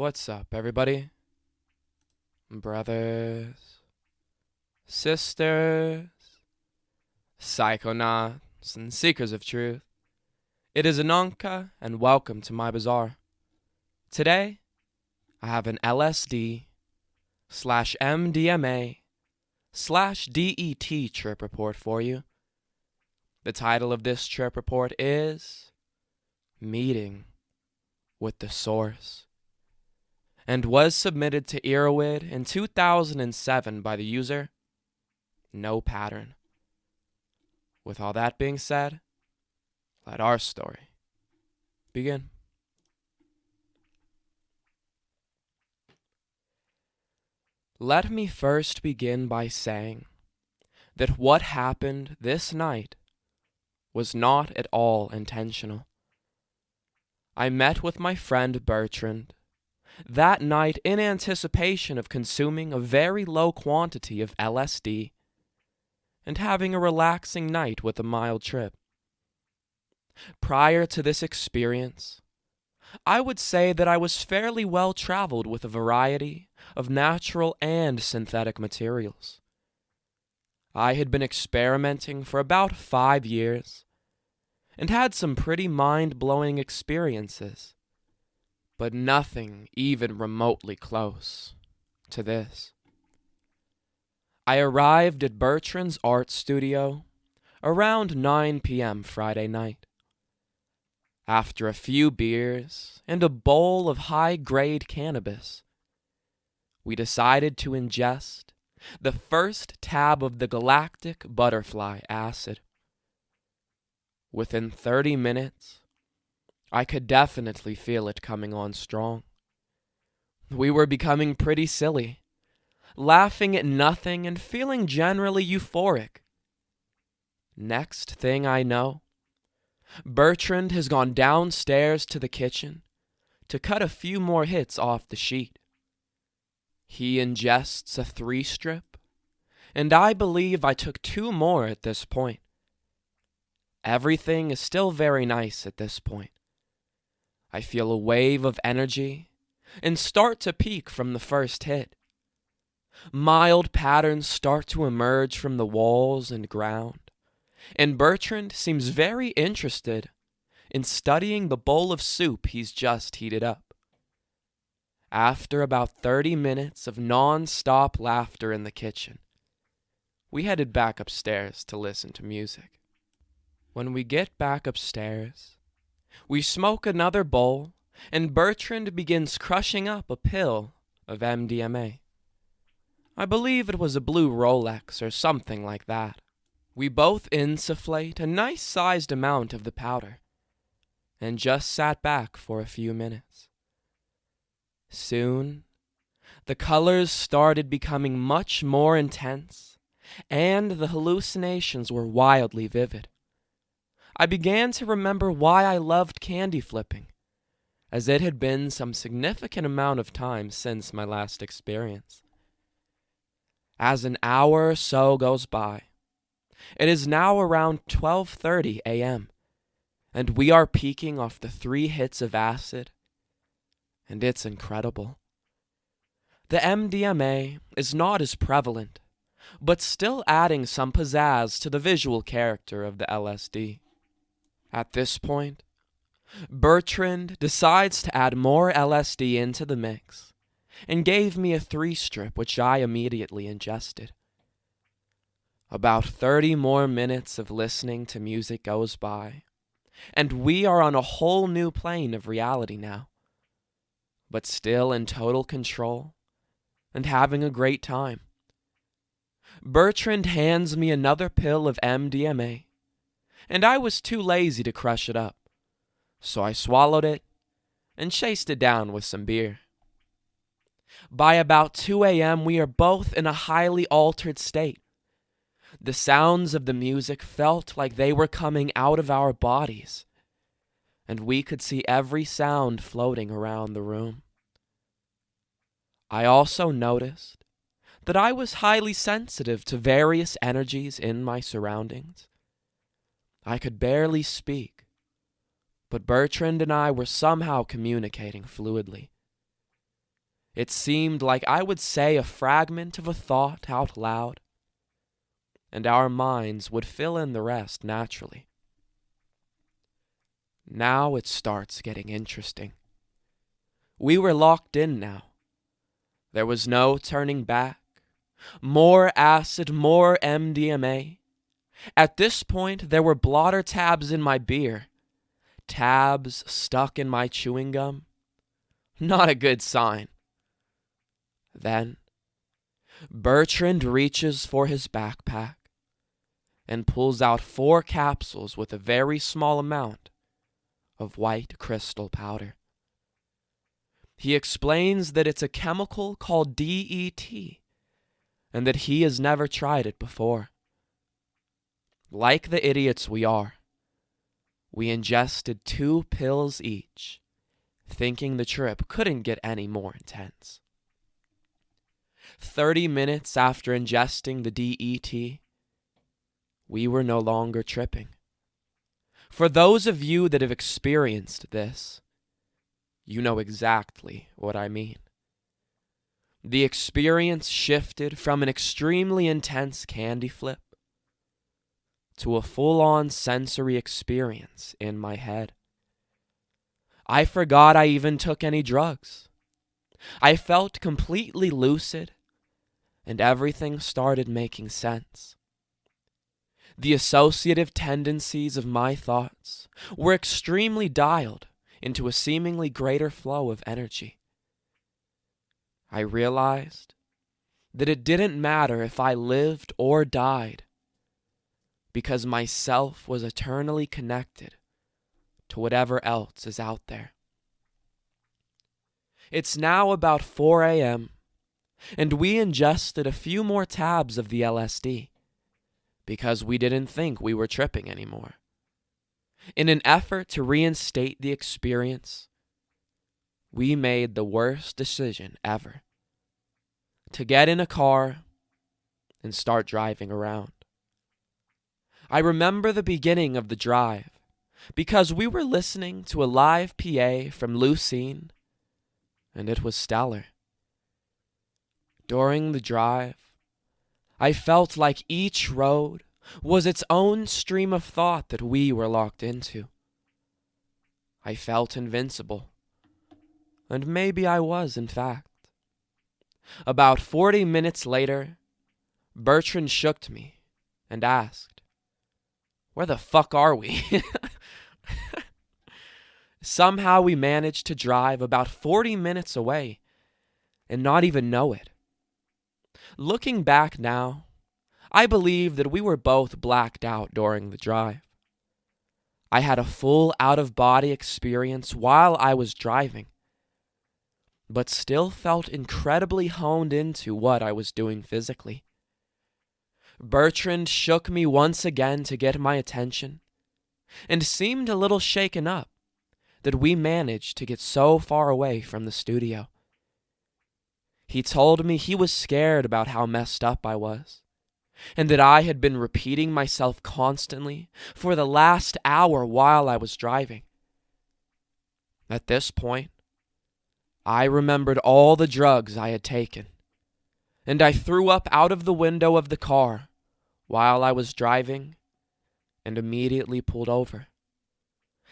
What's up, everybody? Brothers, sisters, psychonauts, and seekers of truth. It is Ananka, and welcome to my bazaar. Today, I have an LSD / MDMA / DET trip report for you. The title of this trip report is Meeting with the Source, and was submitted to Erowid in 2007 by the user No Pattern. With all that being said, let our story begin. Let me first begin by saying that what happened this night was not at all intentional. I met with my friend Bertrand that night in anticipation of consuming a very low quantity of LSD and having a relaxing night with a mild trip. Prior to this experience, I would say that I was fairly well traveled with a variety of natural and synthetic materials. I had been experimenting for about 5 years and had some pretty mind-blowing experiences, but nothing even remotely close to this. I arrived at Bertrand's art studio around 9 p.m. Friday night. After a few beers and a bowl of high-grade cannabis, we decided to ingest the first tab of the galactic butterfly acid. Within 30 minutes, I could definitely feel it coming on strong. We were becoming pretty silly, laughing at nothing and feeling generally euphoric. Next thing I know, Bertrand has gone downstairs to the kitchen to cut a few more hits off the sheet. He ingests a 3-strip, and I believe I took 2 more at this point. Everything is still very nice at this point. I feel a wave of energy and start to peak from the first hit. Mild patterns start to emerge from the walls and ground, and Bertrand seems very interested in studying the bowl of soup he's just heated up. After about 30 minutes of non-stop laughter in the kitchen, we headed back upstairs to listen to music. When we get back upstairs, we smoke another bowl, and Bertrand begins crushing up a pill of MDMA. I believe it was a blue Rolex or something like that. We both insufflate a nice-sized amount of the powder, and just sat back for a few minutes. Soon, the colors started becoming much more intense, and the hallucinations were wildly vivid. I began to remember why I loved candy flipping, as it had been some significant amount of time since my last experience. As an hour or so goes by, it is now around 12:30 a.m., and we are peaking off the 3 hits of acid, and it's incredible. The MDMA is not as prevalent, but still adding some pizzazz to the visual character of the LSD. At this point, Bertrand decides to add more LSD into the mix and gave me a 3-strip, which I immediately ingested. About 30 more minutes of listening to music goes by, and we are on a whole new plane of reality now, but still in total control and having a great time. Bertrand hands me another pill of MDMA, and I was too lazy to crush it up, so I swallowed it and chased it down with some beer. By about 2 a.m., we are both in a highly altered state. The sounds of the music felt like they were coming out of our bodies, and we could see every sound floating around the room. I also noticed that I was highly sensitive to various energies in my surroundings. I could barely speak, but Bertrand and I were somehow communicating fluidly. It seemed like I would say a fragment of a thought out loud, and our minds would fill in the rest naturally. Now it starts getting interesting. We were locked in now. There was no turning back. More acid, more MDMA. At this point, there were blotter tabs in my beer. Tabs stuck in my chewing gum. Not a good sign. Then, Bertrand reaches for his backpack and pulls out 4 capsules with a very small amount of white crystal powder. He explains that it's a chemical called DET and that he has never tried it before. Like the idiots we are, we ingested 2 pills each, thinking the trip couldn't get any more intense. 30 minutes after ingesting the DET, we were no longer tripping. For those of you that have experienced this, you know exactly what I mean. The experience shifted from an extremely intense candy flip to a full-on sensory experience in my head. I forgot I even took any drugs. I felt completely lucid, and everything started making sense. The associative tendencies of my thoughts were extremely dialed into a seemingly greater flow of energy. I realized that it didn't matter if I lived or died, because myself was eternally connected to whatever else is out there. It's now about 4 a.m., and we ingested a few more tabs of the LSD because we didn't think we were tripping anymore. In an effort to reinstate the experience, we made the worst decision ever: to get in a car and start driving around. I remember the beginning of the drive because we were listening to a live PA from Lucene, and it was stellar. During the drive, I felt like each road was its own stream of thought that we were locked into. I felt invincible, and maybe I was, in fact. About 40 minutes later, Bertrand shook me and asked, "Where the fuck are we?" Somehow we managed to drive about 40 minutes away and not even know it. Looking back now, I believe that we were both blacked out during the drive. I had a full out-of-body experience while I was driving, but still felt incredibly honed into what I was doing physically. Bertrand shook me once again to get my attention, and seemed a little shaken up that we managed to get so far away from the studio. He told me he was scared about how messed up I was, and that I had been repeating myself constantly for the last hour while I was driving. At this point, I remembered all the drugs I had taken, and I threw up out of the window of the car while I was driving and immediately pulled over.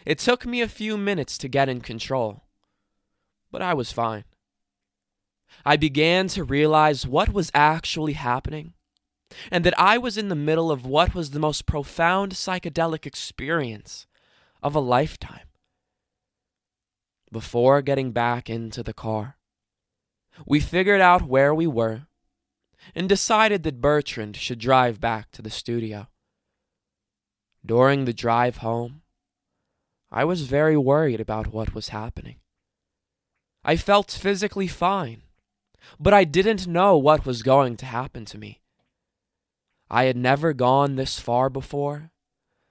It took me a few minutes to get in control, but I was fine. I began to realize what was actually happening, and that I was in the middle of what was the most profound psychedelic experience of a lifetime. Before getting back into the car, we figured out where we were and decided that Bertrand should drive back to the studio. During the drive home, I was very worried about what was happening. I felt physically fine, but I didn't know what was going to happen to me. I had never gone this far before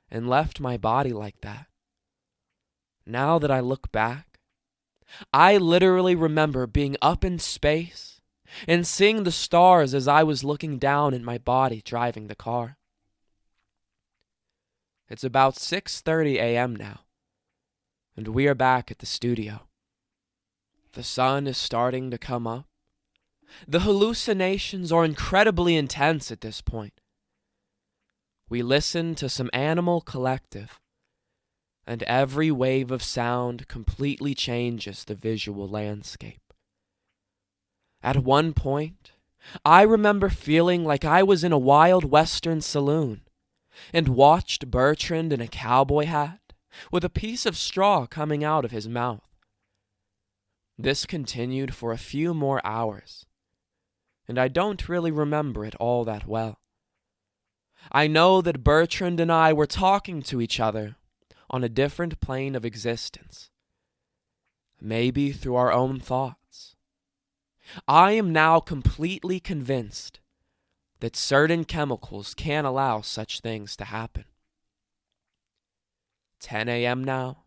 and left my body like that. Now that I look back, I literally remember being up in space and seeing the stars as I was looking down at my body driving the car. It's about 6:30 a.m. now, and we are back at the studio. The sun is starting to come up. The hallucinations are incredibly intense at this point. We listen to some animal collective, and every wave of sound completely changes the visual landscape. At one point, I remember feeling like I was in a Wild Western saloon and watched Bertrand in a cowboy hat with a piece of straw coming out of his mouth. This continued for a few more hours, and I don't really remember it all that well. I know that Bertrand and I were talking to each other on a different plane of existence, maybe through our own thoughts. I am now completely convinced that certain chemicals can't allow such things to happen. 10 a.m. now,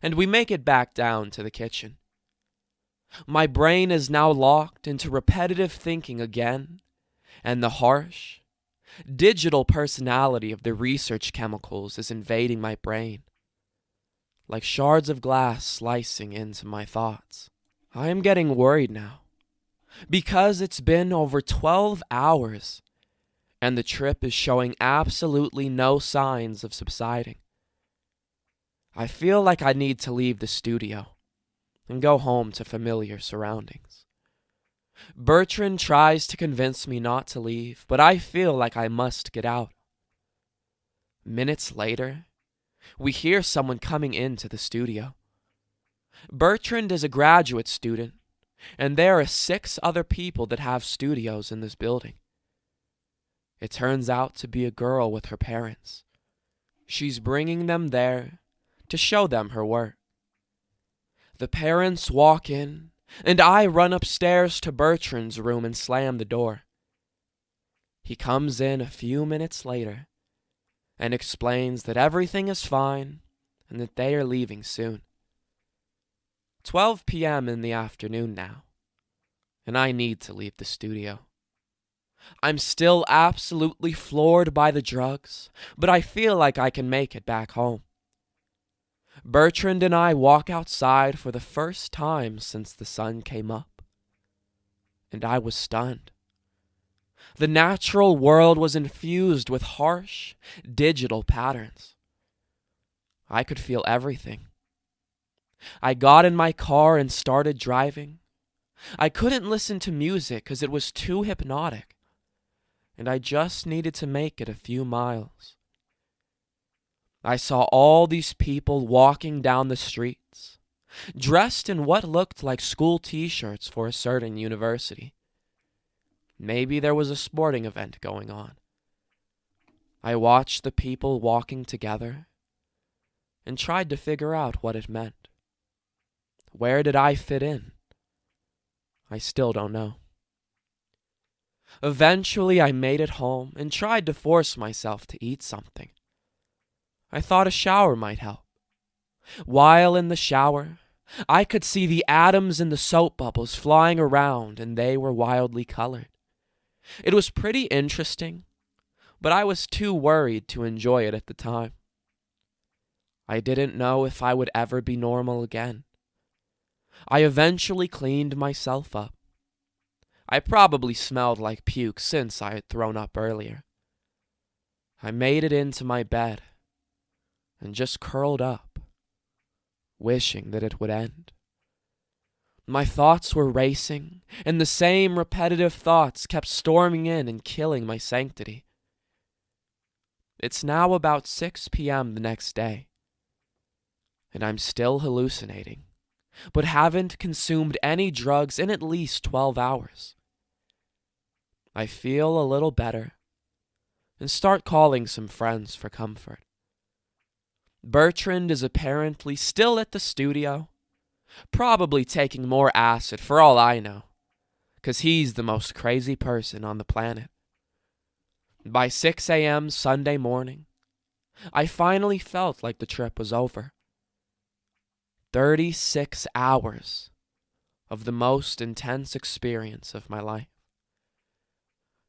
and we make it back down to the kitchen. My brain is now locked into repetitive thinking again, and the harsh, digital personality of the research chemicals is invading my brain, like shards of glass slicing into my thoughts. I am getting worried now, because it's been over 12 hours, and the trip is showing absolutely no signs of subsiding. I feel like I need to leave the studio and go home to familiar surroundings. Bertrand tries to convince me not to leave, but I feel like I must get out. Minutes later, we hear someone coming into the studio. Bertrand is a graduate student, and there are 6 other people that have studios in this building. It turns out to be a girl with her parents. She's bringing them there to show them her work. The parents walk in, and I run upstairs to Bertrand's room and slam the door. He comes in a few minutes later and explains that everything is fine and that they are leaving soon. 12 p.m. in the afternoon now, and I need to leave the studio. I'm still absolutely floored by the drugs, but I feel like I can make it back home. Bertrand and I walk outside for the first time since the sun came up, and I was stunned. The natural world was infused with harsh, digital patterns. I could feel everything. I got in my car and started driving. I couldn't listen to music because it was too hypnotic, and I just needed to make it a few miles. I saw all these people walking down the streets, dressed in what looked like school t-shirts for a certain university. Maybe there was a sporting event going on. I watched the people walking together and tried to figure out what it meant. Where did I fit in? I still don't know. Eventually, I made it home and tried to force myself to eat something. I thought a shower might help. While in the shower, I could see the atoms in the soap bubbles flying around, and they were wildly colored. It was pretty interesting, but I was too worried to enjoy it at the time. I didn't know if I would ever be normal again. I eventually cleaned myself up. I probably smelled like puke since I had thrown up earlier. I made it into my bed and just curled up, wishing that it would end. My thoughts were racing, and the same repetitive thoughts kept storming in and killing my sanctity. It's now about 6 p.m. the next day, and I'm still hallucinating, but haven't consumed any drugs in at least 12 hours. I feel a little better and start calling some friends for comfort. Bertrand is apparently still at the studio, probably taking more acid for all I know, 'cause he's the most crazy person on the planet. By 6 a.m. Sunday morning, I finally felt like the trip was over. 36 hours of the most intense experience of my life.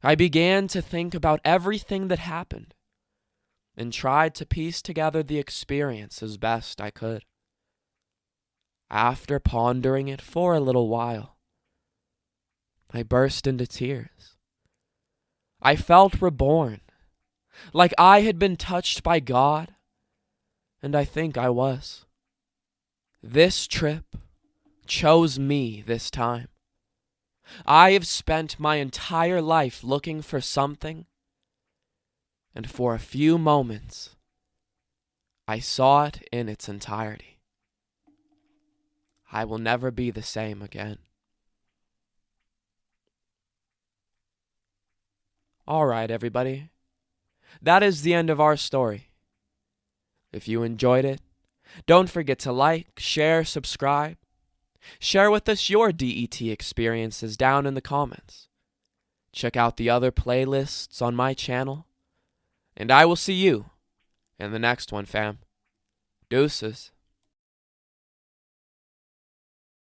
I began to think about everything that happened and tried to piece together the experience as best I could. After pondering it for a little while, I burst into tears. I felt reborn, like I had been touched by God, and I think I was. This trip chose me this time. I have spent my entire life looking for something, and for a few moments, I saw it in its entirety. I will never be the same again. All right, everybody. That is the end of our story. If you enjoyed it, don't forget to like, share, subscribe. Share with us your DET experiences down in the comments. Check out the other playlists on my channel. And I will see you in the next one, fam. Deuces.